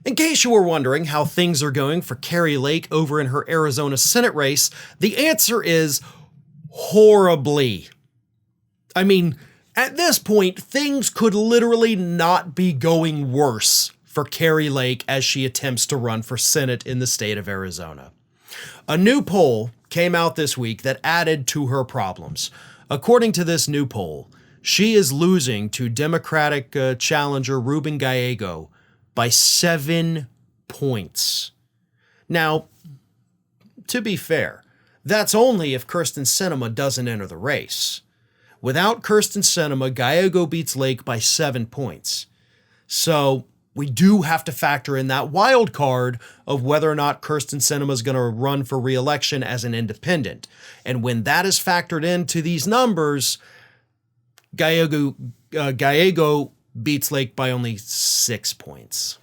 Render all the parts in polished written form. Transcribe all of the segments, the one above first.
In case you were wondering how things are going for Kari Lake over in her Arizona Senate race, the answer is horribly. I mean, at this point, things could literally not be going worse for Kari Lake as she attempts to run for Senate in the state of Arizona. A new poll came out this week that added to her problems. According to this new poll, she is losing to Democratic challenger Ruben Gallego by 7 points. Now, to be fair, that's only if Kyrsten Sinema doesn't enter the race. Without Kyrsten Sinema, Gallego beats Lake by 7 points. So we do have to factor in that wild card of whether or not Kyrsten Sinema is going to run for re-election as an independent. And when that is factored into these numbers, Gallego beats Lake by only 6 points.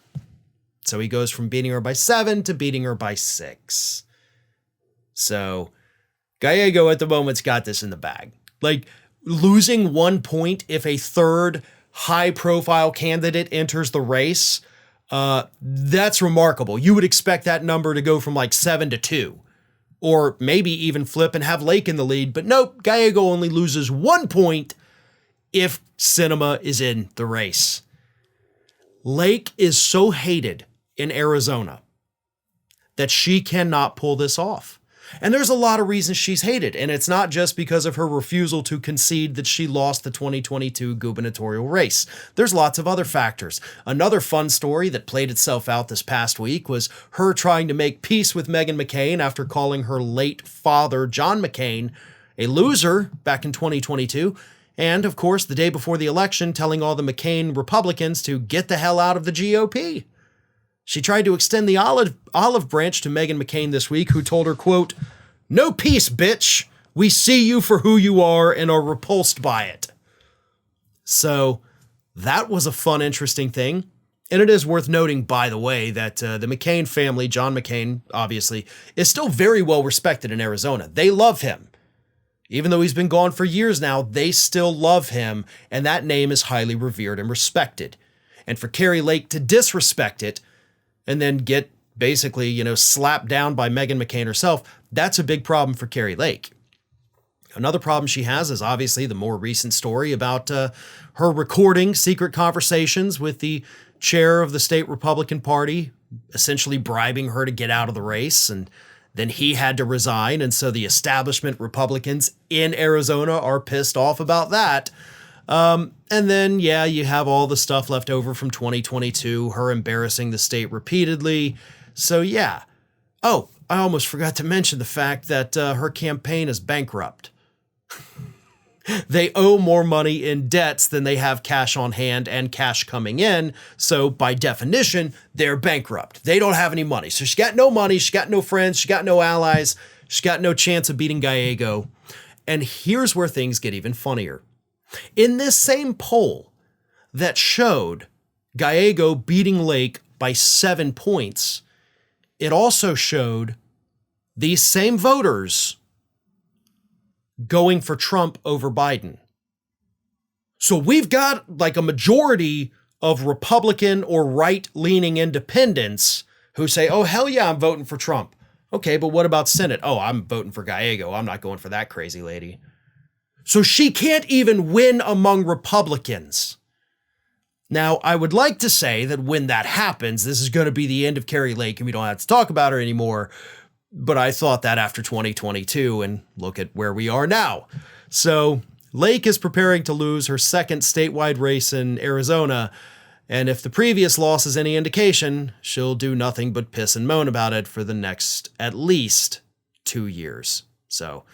So he goes from beating her by 7 to beating her by 6. So Gallego at the moment's got this in the bag. Like, losing 1 point if a third high-profile candidate enters the race, that's remarkable. You would expect that number to go from like 7 to 2, or maybe even flip and have Lake in the lead. But nope, Gallego only loses 1 point if Sinema is in the race. Lake is so hated in Arizona that she cannot pull this off. And there's a lot of reasons she's hated, and it's not just because of her refusal to concede that she lost the 2022 gubernatorial race. There's lots of other factors. Another fun story that played itself out this past week was her trying to make peace with Meghan McCain after calling her late father, John McCain, a loser back in 2022. And, of course, the day before the election, telling all the McCain Republicans to get the hell out of the GOP. She tried to extend the olive branch to Meghan McCain this week, who told her, quote, "No peace, bitch. We see you for who you are and are repulsed by it." So that was a fun, interesting thing. And it is worth noting, by the way, that the McCain family, John McCain, obviously, is still very well respected in Arizona. They love him. Even though he's been gone for years now, they still love him, and that name is highly revered and respected. And for Kari Lake to disrespect it and then get basically, slapped down by Meghan McCain herself, that's a big problem for Kari Lake. Another problem she has is obviously the more recent story about her recording secret conversations with the chair of the state Republican Party, essentially bribing her to get out of the race, and then he had to resign, and so the establishment Republicans in Arizona are pissed off about that. And then, you have all the stuff left over from 2022, her embarrassing the state repeatedly. So, yeah. Oh, I almost forgot to mention the fact that her campaign is bankrupt. They owe more money in debts than they have cash on hand and cash coming in. So by definition, they're bankrupt. They don't have any money. So she got no money. She got no friends. She got no allies. She got no chance of beating Gallego. And here's where things get even funnier. In this same poll that showed Gallego beating Lake by 7 points, it also showed these same voters going for Trump over Biden. So we've got like a majority of Republican or right-leaning independents who say, oh, hell yeah, I'm voting for Trump. Okay, but what about Senate? Oh, I'm voting for Gallego. I'm not going for that crazy lady. So she can't even win among Republicans. Now, I would like to say that when that happens, this is going to be the end of Kari Lake and we don't have to talk about her anymore. But I thought that after 2022, and look at where we are now. So Lake is preparing to lose her second statewide race in Arizona. And if the previous loss is any indication, she'll do nothing but piss and moan about it for the next at least 2 years. So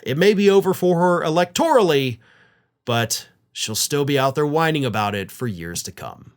it may be over for her electorally, but she'll still be out there whining about it for years to come.